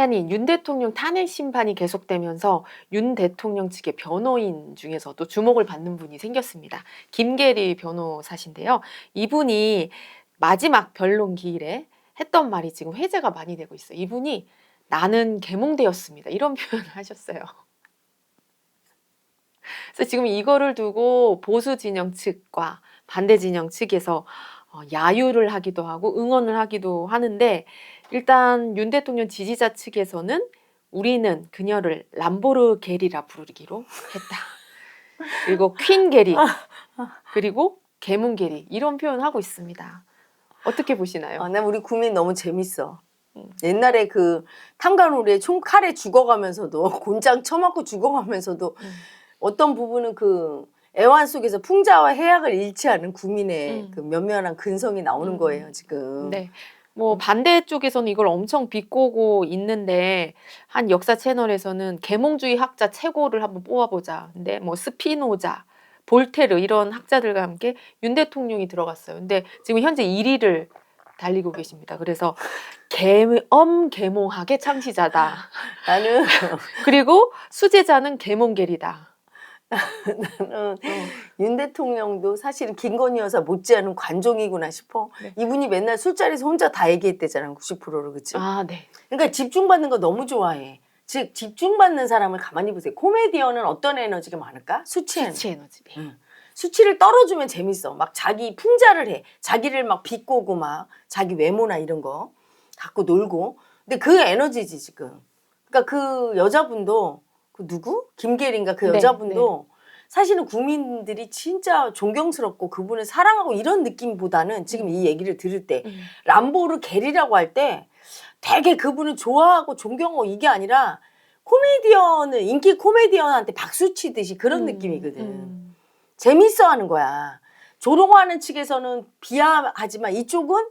혜연이, 윤 대통령 탄핵 심판이 계속되면서 윤 대통령 측의 변호인 중에서도 주목을 받는 분이 생겼습니다. 김계리 변호사신데요. 이분이 마지막 변론 기일에 했던 말이 지금 회자가 많이 되고 있어요. 이분이 나는 계몽되었습니다. 이런 표현을 하셨어요. 그래서 지금 이거를 두고 보수 진영 측과 반대 진영 측에서 야유를 하기도 하고 응원을 하기도 하는데, 일단 윤 대통령 지지자 측에서는 우리는 그녀를 람보르 게리라 부르기로 했다. 그리고 퀸 게리, 그리고 계문 게리, 이런 표현하고 있습니다. 어떻게 보시나요? 난 우리 국민 너무 재밌어. 옛날에 그 탐관오리에 총칼에 죽어가면서도 곤장 쳐맞고 죽어가면서도 어떤 부분은 그 애환 속에서 풍자와 해악을 잃지 않은 국민의 그 면면한 근성이 나오는 거예요 지금. 네. 뭐 반대쪽에서는 이걸 엄청 비꼬고 있는데, 한 역사 채널에서는 계몽주의 학자 최고를 한번 뽑아보자. 근데 뭐 스피노자, 볼테르 이런 학자들과 함께 윤 대통령이 들어갔어요. 근데 지금 현재 1위를 달리고 계십니다. 그래서 계몽학의 창시자다. 나는 그리고 수제자는 계몽겔이다. 나는 윤 대통령도 사실은 김건희 여사 못지않은 관종이구나 싶어. 네. 이분이 맨날 술자리에서 혼자 다 얘기했대잖아 90%를. 그치? 아, 네. 그러니까 집중받는 거 너무 좋아해. 즉 집중받는 사람을 가만히 보세요. 코미디언은 어떤 에너지가 많을까? 수치 에너지. 수치 에너지. 네. 수치를 떨어주면 재밌어. 막 자기 풍자를 해. 자기를 막 비꼬고 막 자기 외모나 이런 거 갖고 놀고. 근데 그 에너지지 지금. 그러니까 그 여자분도 그 누구? 김계린가 그 네, 여자분도 사실은 국민들이 진짜 존경스럽고 그분을 사랑하고 이런 느낌보다는 지금 이 얘기를 들을 때 람보르 게리라고 할 때 되게 그분을 좋아하고 존경하고 이게 아니라 코미디언을 인기 코미디언한테 박수 치듯이 그런 느낌이거든. 재밌어 하는 거야. 조롱하는 측에서는 비하하지만 이쪽은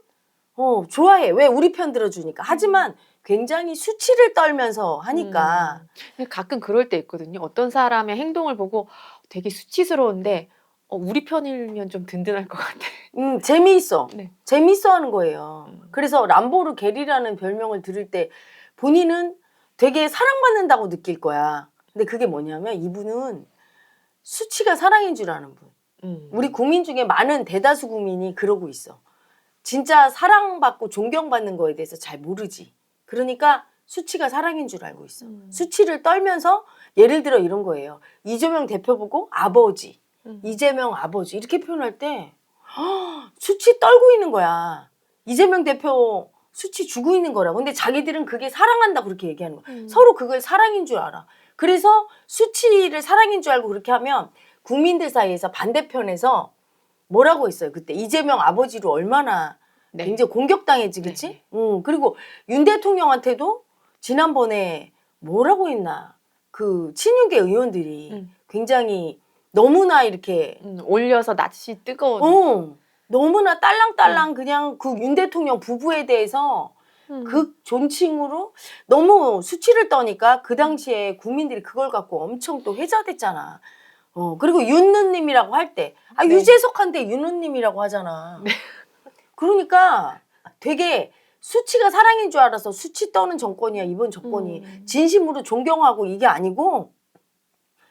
좋아해. 왜? 우리 편 들어주니까. 하지만 굉장히 수치를 떨면서 하니까. 가끔 그럴 때 있거든요. 어떤 사람의 행동을 보고 되게 수치스러운데 우리 편이면 좀 든든할 것 같아. 재미있어. 네. 재밌어 하는 거예요. 그래서 람보르 게리라는 별명을 들을 때 본인은 되게 사랑받는다고 느낄 거야. 근데 그게 뭐냐면 이분은 수치가 사랑인 줄 아는 분. 우리 국민 중에 많은 대다수 국민이 그러고 있어. 진짜 사랑받고 존경받는 거에 대해서 잘 모르지. 그러니까 수치가 사랑인 줄 알고 있어. 수치를 떨면서 예를 들어 이런 거예요. 이재명 대표 보고 아버지, 이재명 아버지 이렇게 표현할 때 수치 떨고 있는 거야. 이재명 대표 수치 주고 있는 거라고. 근데 자기들은 그게 사랑한다 그렇게 얘기하는 거야. 서로 그걸 사랑인 줄 알아. 그래서 수치를 사랑인 줄 알고 그렇게 하면 국민들 사이에서 반대편에서 뭐라고 했어요. 그때 이재명 아버지로 얼마나 굉장히 공격당했지, 그치? 그리고 윤 대통령한테도 지난번에 뭐라고 했나. 그 친윤계 의원들이 굉장히 너무나 이렇게 올려서 낯이 뜨거운. 너무나 딸랑딸랑 그냥 그 윤 대통령 부부에 대해서 극 존칭으로 너무 수치를 떠니까 그 당시에 국민들이 그걸 갖고 엄청 또 회자됐잖아. 그리고 윤느님이라고 할 때, 유재석한테 윤느님이라고 하잖아. 그러니까 되게 수치가 사랑인 줄 알아서 수치 떠는 정권이야, 이번 정권이. 진심으로 존경하고 이게 아니고,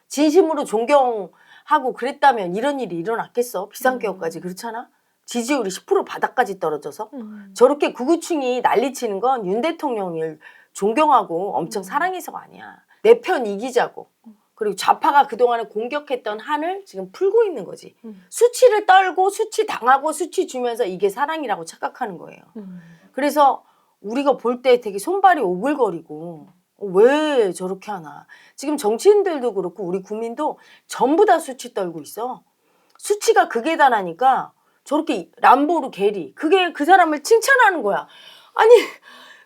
진심으로 존경하고 그랬다면 이런 일이 일어났겠어? 비상계엄까지. 그렇잖아? 지지율이 10% 바닥까지 떨어져서. 저렇게 극우층이 난리치는 건 윤 대통령을 존경하고 엄청 사랑해서가 아니야. 내 편 이기자고. 그리고 좌파가 그동안에 공격했던 한을 지금 풀고 있는 거지. 수치를 떨고 수치 당하고 수치 주면서 이게 사랑이라고 착각하는 거예요. 그래서 우리가 볼 때 되게 손발이 오글거리고 왜 저렇게 하나. 지금 정치인들도 그렇고 우리 국민도 전부 다 수치 떨고 있어. 수치가 극에 달하니까 저렇게 람보르 게리. 그게 그 사람을 칭찬하는 거야. 아니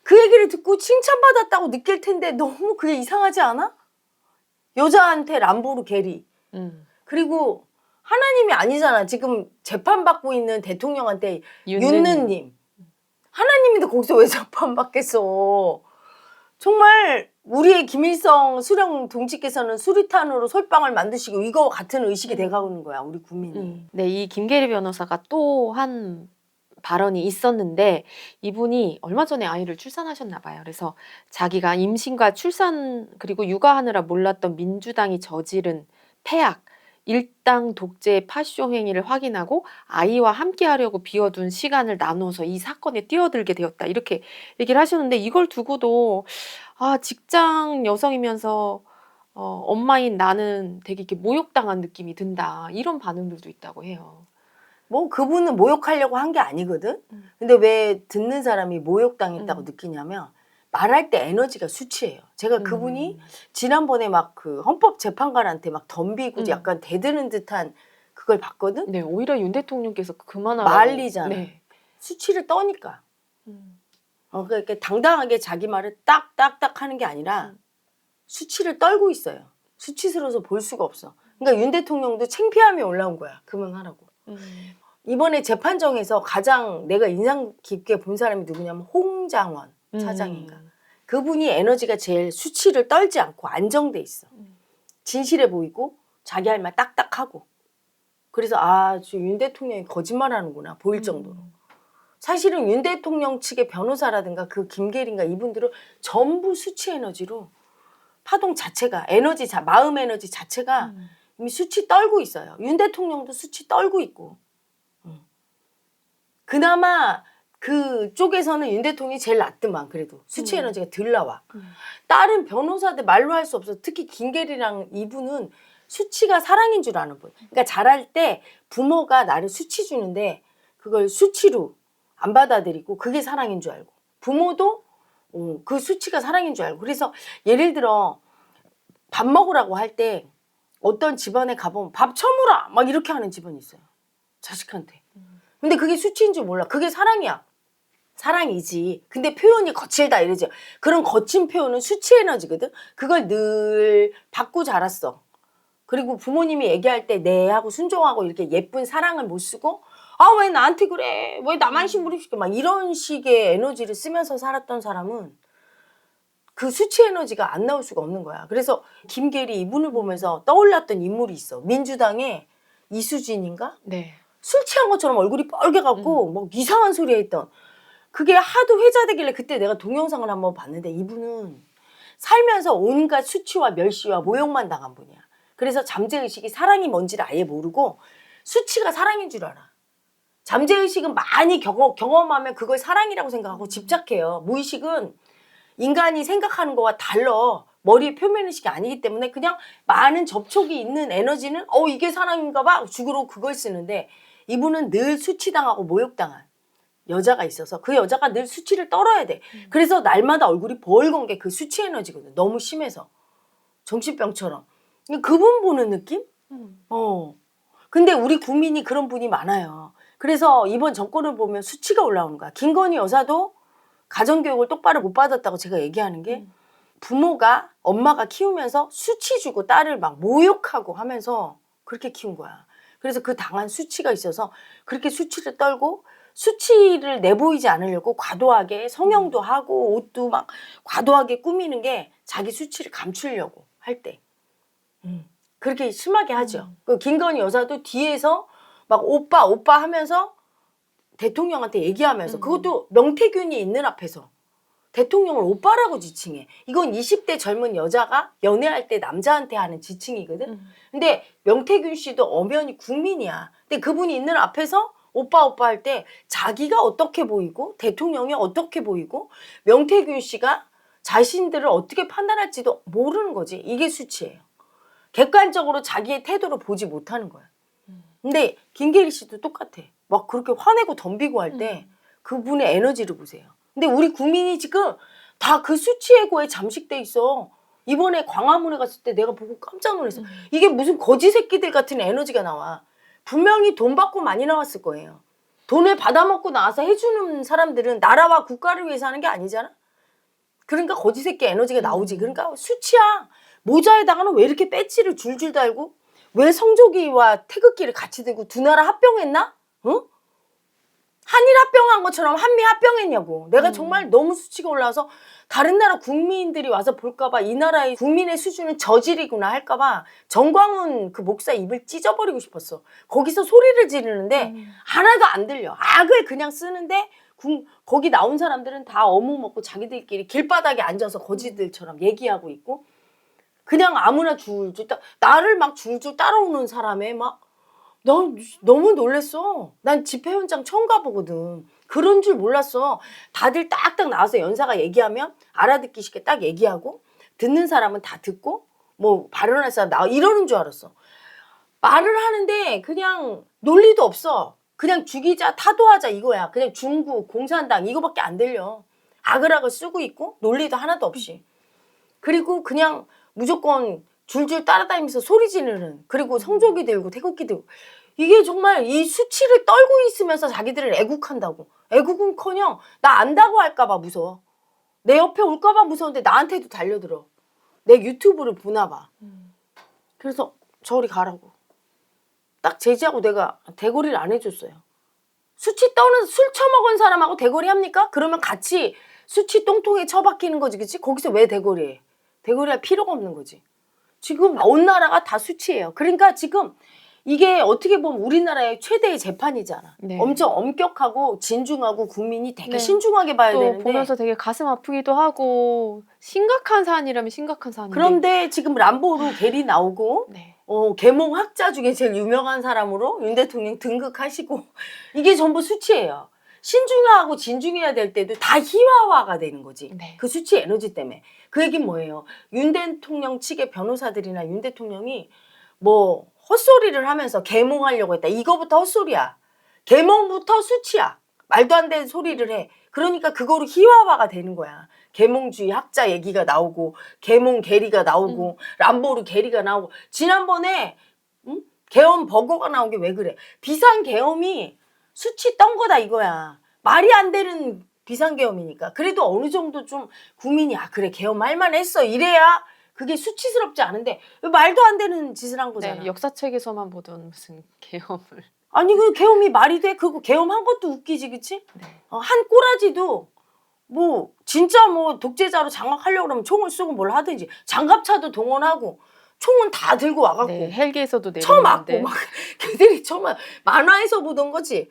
그 얘기를 듣고 칭찬받았다고 느낄 텐데 너무 그게 이상하지 않아? 여자한테 람보르 게리. 그리고 하나님이 아니잖아. 지금 재판받고 있는 대통령한테 윤느님. 하나님인데 거기서 왜 재판받겠어. 정말 우리의 김일성 수령 동지께서는 수리탄으로 솔방울 만드시고 이거와 같은 의식이 돼가고 있는 거야. 우리 국민이. 네, 이 김계리 변호사가 또 한 발언이 있었는데 이분이 얼마 전에 아이를 출산하셨나 봐요. 그래서 자기가 임신과 출산 그리고 육아하느라 몰랐던 민주당이 저지른 폐악, 일당 독재 파쇼 행위를 확인하고 아이와 함께하려고 비워둔 시간을 나눠서 이 사건에 뛰어들게 되었다. 이렇게 얘기를 하셨는데 이걸 두고도 직장 여성이면서 엄마인 나는 되게 이렇게 모욕당한 느낌이 든다. 이런 반응들도 있다고 해요. 뭐 그분은 모욕하려고 한 게 아니거든. 근데 왜 듣는 사람이 모욕당했다고 느끼냐면 말할 때 에너지가 수치예요. 제가 그분이 지난번에 막 그 헌법재판관한테 막 덤비고 약간 대드는 듯한 그걸 봤거든. 네, 오히려 윤 대통령께서 그만하라고. 말리잖아. 네. 수치를 떠니까. 그러니까 당당하게 자기 말을 딱딱딱 하는 게 아니라 수치를 떨고 있어요. 수치스러워서 볼 수가 없어. 그러니까 윤 대통령도 창피함이 올라온 거야. 그만하라고. 이번에 재판정에서 가장 내가 인상 깊게 본 사람이 누구냐면 홍장원 차장인가. 그분이 에너지가 제일 수치를 떨지 않고 안정돼 있어. 진실해 보이고 자기 할 말 딱딱하고. 그래서 윤 대통령이 거짓말하는구나 보일 정도로. 사실은 윤 대통령 측의 변호사라든가 그 김계린가 이분들은 전부 수치 에너지로 파동 자체가 마음 에너지 자체가 이미 수치 떨고 있어요. 윤 대통령도 수치 떨고 있고. 그나마 그쪽에서는 윤 대통령이 제일 낫더만 그래도 수치 에너지가 덜 나와. 다른 변호사들 말로 할 수 없어. 특히 김계리랑 이분은 수치가 사랑인 줄 아는 분. 그러니까 잘할 때 부모가 나를 수치 주는데 그걸 수치로 안 받아들이고 그게 사랑인 줄 알고 부모도 그 수치가 사랑인 줄 알고. 그래서 예를 들어 밥 먹으라고 할 때 어떤 집안에 가보면 밥 처물어 막 이렇게 하는 집안이 있어요. 자식한테. 근데 그게 수치인 줄 몰라. 그게 사랑이야. 사랑이지. 근데 표현이 거칠다 이러지. 그런 거친 표현은 수치 에너지거든. 그걸 늘 받고 자랐어. 그리고 부모님이 얘기할 때 네 하고 순종하고 이렇게 예쁜 사랑을 못 쓰고 왜 나한테 그래. 왜 나만 심부름시켜. 막 이런 식의 에너지를 쓰면서 살았던 사람은 그 수치 에너지가 안 나올 수가 없는 거야. 그래서 김계리 이분을 보면서 떠올랐던 인물이 있어. 민주당의 이수진인가? 네. 술 취한 것처럼 얼굴이 뻘개갖고 막 이상한 소리 했던 그게 하도 회자되길래 그때 내가 동영상을 한번 봤는데 이분은 살면서 온갖 수치와 멸시와 모욕만 당한 분이야. 그래서 잠재의식이 사랑이 뭔지를 아예 모르고 수치가 사랑인 줄 알아. 잠재의식은 많이 경험하면 그걸 사랑이라고 생각하고 집착해요. 무의식은 인간이 생각하는 거와 달라. 머리의 표면의식이 아니기 때문에 그냥 많은 접촉이 있는 에너지는 이게 사랑인가 봐 죽으로 그걸 쓰는데 이분은 늘 수치당하고 모욕당한 여자가 있어서 그 여자가 늘 수치를 떨어야 돼. 그래서 날마다 얼굴이 벌건 게 그 수치 에너지거든. 너무 심해서. 정신병처럼. 그분 보는 느낌? 근데 우리 국민이 그런 분이 많아요. 그래서 이번 정권을 보면 수치가 올라오는 거야. 김건희 여사도 가정교육을 똑바로 못 받았다고 제가 얘기하는 게 엄마가 키우면서 수치 주고 딸을 막 모욕하고 하면서 그렇게 키운 거야. 그래서 그 당한 수치가 있어서 그렇게 수치를 떨고 수치를 내보이지 않으려고 과도하게 성형도 하고 옷도 막 과도하게 꾸미는 게 자기 수치를 감추려고 할 때. 그렇게 심하게 하죠. 그 김건희 여사도 뒤에서 막 오빠 하면서 대통령한테 얘기하면서 그것도 명태균이 있는 앞에서 대통령을 오빠라고 지칭해. 이건 20대 젊은 여자가 연애할 때 남자한테 하는 지칭이거든. 근데 명태균 씨도 엄연히 국민이야. 근데 그분이 있는 앞에서 오빠 할 때 자기가 어떻게 보이고 대통령이 어떻게 보이고 명태균 씨가 자신들을 어떻게 판단할지도 모르는 거지. 이게 수치예요. 객관적으로 자기의 태도를 보지 못하는 거야. 근데 김계리 씨도 똑같아. 막 그렇게 화내고 덤비고 할 때 그분의 에너지를 보세요. 근데 우리 국민이 지금 다 그 수치의 고에 잠식돼 있어. 이번에 광화문에 갔을 때 내가 보고 깜짝 놀랐어. 이게 무슨 거지 새끼들 같은 에너지가 나와. 분명히 돈 받고 많이 나왔을 거예요. 돈을 받아먹고 나와서 해주는 사람들은 나라와 국가를 위해서 하는 게 아니잖아. 그러니까 거지 새끼 에너지가 나오지. 그러니까 수치야. 모자에다가는 왜 이렇게 배지를 줄줄 달고 왜 성조기와 태극기를 같이 들고 두 나라 합병했나? 응? 한일 합병한 것처럼 한미 합병했냐고. 내가 정말 너무 수치가 올라와서 다른 나라 국민들이 와서 볼까봐 이 나라의 국민의 수준은 저질이구나 할까봐 정광훈 그 목사 입을 찢어버리고 싶었어. 거기서 소리를 지르는데 하나도 안 들려. 악을 그냥 쓰는데 거기 나온 사람들은 다 어묵 먹고 자기들끼리 길바닥에 앉아서 거지들처럼 얘기하고 있고 그냥 아무나 줄줄 나를 막 줄줄 따라오는 사람에 막 난 너무 놀랬어. 난 집회 현장 처음 가보거든. 그런 줄 몰랐어. 다들 딱딱 나와서 연사가 얘기하면 알아듣기 쉽게 딱 얘기하고 듣는 사람은 다 듣고 뭐 발언할 사람 나와 이러는 줄 알았어. 말을 하는데 그냥 논리도 없어. 그냥 죽이자 타도하자 이거야. 그냥 중국 공산당 이거밖에 안 들려. 악을 쓰고 있고 논리도 하나도 없이. 그리고 그냥 무조건 줄줄 따라다니면서 소리 지르는 그리고 성조기 들고 태극기 들고 이게 정말 이 수치를 떨고 있으면서 자기들을 애국한다고. 애국은커녕 나 안다고 할까봐 무서워. 내 옆에 올까봐 무서운데 나한테도 달려들어. 내 유튜브를 보나 봐. 그래서 저리 가라고. 딱 제지하고 내가 대거리를 안 해줬어요. 수치 떠는 술 처먹은 사람하고 대거리 합니까? 그러면 같이 수치 똥통에 처박히는 거지, 그치? 거기서 왜 대거리해? 대거리할 필요가 없는 거지. 지금 온 나라가 다 수치예요. 그러니까 지금 이게 어떻게 보면 우리나라의 최대의 재판이잖아. 네. 엄청 엄격하고 진중하고 국민이 되게 네. 신중하게 봐야 또 되는데 보면서 되게 가슴 아프기도 하고 심각한 사안이라면 심각한 사안인데 그런데 지금 람보로 겔이 나오고 네. 계몽 학자 중에 제일 유명한 사람으로 윤 대통령 등극하시고 이게 전부 수치예요. 신중하고 진중해야 될 때도 다 희화화가 되는 거지. 네. 그 수치 에너지 때문에. 그 얘기는 뭐예요? 윤 대통령 측의 변호사들이나 윤 대통령이 뭐 헛소리를 하면서 계몽하려고 했다. 이거부터 헛소리야. 계몽부터 수치야. 말도 안 되는 소리를 해. 그러니까 그거로 희화화가 되는 거야. 계몽주의 학자 얘기가 나오고 계몽 게리가 나오고 람보르 게리가 나오고 지난번에 계엄 버거가 나온 게 왜 그래? 비상계엄이 수치 떤 거다 이거야. 말이 안 되는 비상계엄이니까. 그래도 어느 정도 좀 국민이 그래 계엄할 만했어 이래야 그게 수치스럽지 않은데 말도 안 되는 짓을 한 거잖아. 네, 역사책에서만 보던 무슨 계엄을 아니 그 계엄이 말이 돼? 그거 계엄한 것도 웃기지 그치? 네. 한 꼬라지도 뭐 진짜 뭐 독재자로 장악하려고 그러면 총을 쏘고 뭘 하든지 장갑차도 동원하고 총은 다 들고 와갖고 네, 헬기에서도 쳐맞고 내리는데 막 걔들이 정말 만화에서 보던 거지.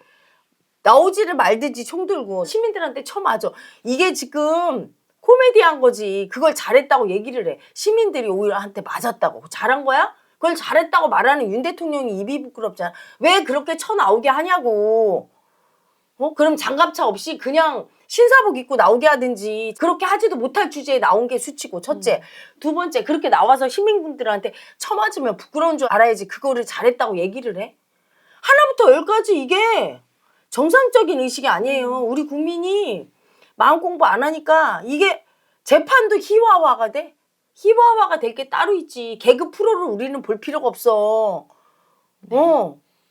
나오지를 말든지 총 들고 시민들한테 쳐맞아. 이게 지금 코미디한 거지. 그걸 잘했다고 얘기를 해. 시민들이 오히려 한테 맞았다고. 잘한 거야? 그걸 잘했다고 말하는 윤 대통령이 입이 부끄럽잖아. 왜 그렇게 쳐나오게 하냐고. 그럼 장갑차 없이 그냥 신사복 입고 나오게 하든지 그렇게 하지도 못할 주제에 나온 게 수치고 첫째. 두 번째 그렇게 나와서 시민분들한테 쳐맞으면 부끄러운 줄 알아야지 그거를 잘했다고 얘기를 해. 하나부터 열까지 이게 정상적인 의식이 아니에요. 우리 국민이 마음 공부 안 하니까 이게 재판도 희화화가 돼. 희화화가 될 게 따로 있지. 개그 프로를 우리는 볼 필요가 없어.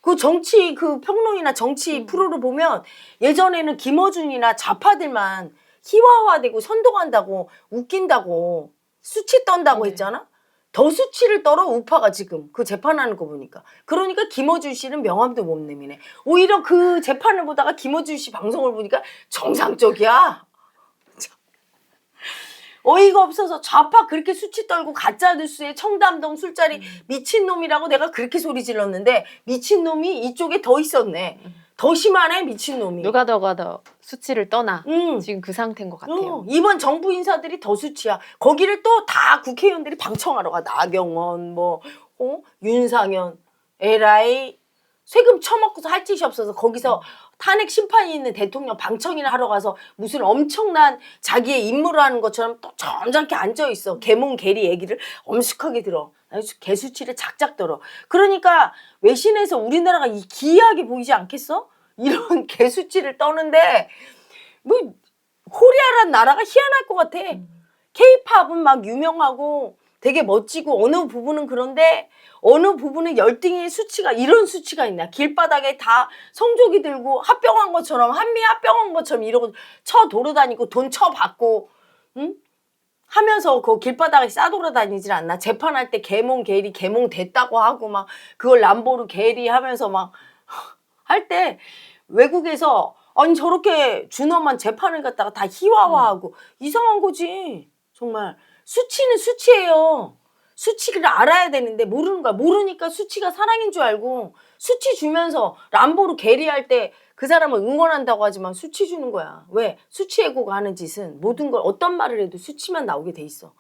그 정치 그 평론이나 정치 프로를 보면 예전에는 김어준이나 좌파들만 희화화되고 선동한다고 웃긴다고 수치 떤다고 네. 했잖아. 더 수치를 떨어 우파가 지금 그 재판하는 거 보니까. 그러니까 김어준 씨는 명함도 못 내미네. 오히려 그 재판을 보다가 김어준 씨 방송을 보니까 정상적이야. 어이가 없어서 좌파 그렇게 수치 떨고 가짜 뉴스에 청담동 술자리 미친놈이라고 내가 그렇게 소리 질렀는데 미친놈이 이쪽에 더 있었네. 더 심하네 미친놈이. 누가 더 수치를 떠나 지금 그 상태인 것 같아요. 이번 정부 인사들이 더 수치야. 거기를 또 다 국회의원들이 방청하러 가. 나경원 윤상현 에라이 세금 처먹고서 할 짓이 없어서 거기서 탄핵 심판이 있는 대통령 방청이나 하러 가서 무슨 엄청난 자기의 임무를 하는 것처럼 또 점잖게 앉아있어. 계몽 계리 얘기를 엄숙하게 들어. 개수치를 작작 들어. 그러니까 외신에서 우리나라가 이 기이하게 보이지 않겠어? 이런 개수치를 떠는데 뭐 코리아란 나라가 희한할 것 같아. 케이팝은 막 유명하고 되게 멋지고 어느 부분은 그런데 어느 부분은 열등의 수치가 이런 수치가 있나. 길바닥에 다 성조기 들고 합병한 것처럼 한미 합병한 것처럼 이러고 쳐 돌아다니고 돈 쳐받고 하면서 그 길바닥에 싸돌아다니질 않나. 재판할 때 계몽 게리 계몽 됐다고 하고 막 그걸 람보르 게리 하면서 막 할 때 외국에서 아니 저렇게 준엄한 재판을 갖다가 다 희화화하고 이상한 거지. 정말 수치는 수치예요. 수치를 알아야 되는데 모르는 거야. 모르니까 수치가 사랑인 줄 알고 수치 주면서 람보로 게리할 때 그 사람을 응원한다고 하지만 수치 주는 거야. 왜? 수치 애고가 하는 짓은 모든 걸 어떤 말을 해도 수치만 나오게 돼 있어.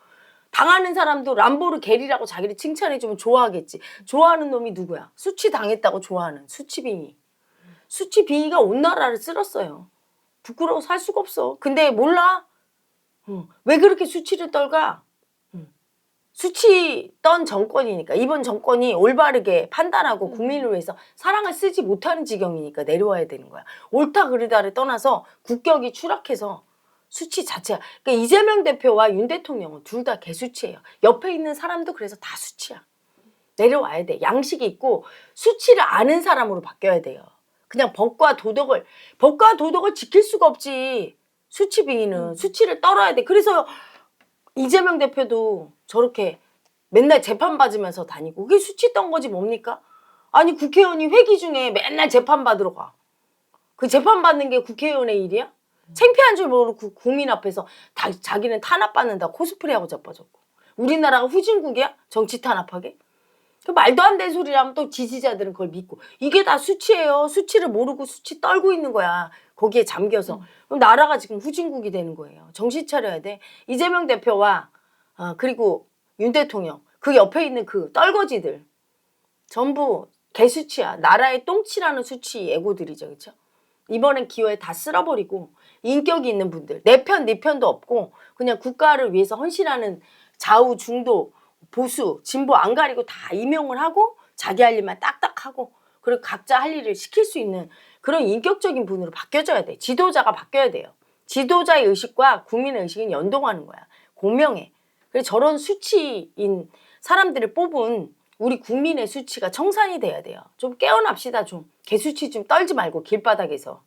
당하는 사람도 람보르 게리라고 자기를 칭찬해주면 좋아하겠지. 좋아하는 놈이 누구야? 수치 당했다고 좋아하는 수치빙이. 수치빙이가 온 나라를 쓸었어요. 부끄러워 살 수가 없어. 근데 몰라. 왜 그렇게 수치를 떨까? 수치 떤 정권이니까. 이번 정권이 올바르게 판단하고 국민을 위해서 사랑을 쓰지 못하는 지경이니까 내려와야 되는 거야. 옳다 그르다를 떠나서 국격이 추락해서 수치 자체야. 그러니까 이재명 대표와 윤 대통령은 둘 다 개수치예요. 옆에 있는 사람도 그래서 다 수치야. 내려와야 돼. 양식이 있고 수치를 아는 사람으로 바뀌어야 돼요. 그냥 법과 도덕을 지킬 수가 없지. 수치빙이는 수치를 떨어야 돼. 그래서 이재명 대표도 저렇게 맨날 재판 받으면서 다니고 그게 수치 떤 거지 뭡니까? 아니 국회의원이 회기 중에 맨날 재판 받으러 가. 그 재판 받는 게 국회의원의 일이야? 창피한 줄 모르고 국민 앞에서 자기는 탄압받는다 코스프레하고 자빠졌고. 우리나라가 후진국이야? 정치 탄압하게? 그 말도 안 되는 소리라면 또 지지자들은 그걸 믿고. 이게 다 수치예요. 수치를 모르고 수치 떨고 있는 거야. 거기에 잠겨서. 그럼 나라가 지금 후진국이 되는 거예요. 정신 차려야 돼. 이재명 대표와 그리고 윤 대통령 그 옆에 있는 그 떨거지들 전부 개수치야. 나라의 똥치라는 수치 애고들이죠. 그렇죠? 이번엔 기회에 다 쓸어버리고 인격이 있는 분들 내 편, 네 편도 없고 그냥 국가를 위해서 헌신하는 좌우, 중도, 보수, 진보 안 가리고 다 임용을 하고 자기 할 일만 딱딱 하고 그리고 각자 할 일을 시킬 수 있는 그런 인격적인 분으로 바뀌어져야 돼. 지도자가 바뀌어야 돼요. 지도자의 의식과 국민의 의식은 연동하는 거야. 공명해. 그래서 저런 수치인 사람들을 뽑은 우리 국민의 수치가 청산이 돼야 돼요. 좀 깨어납시다 좀. 개수치 좀 떨지 말고 길바닥에서.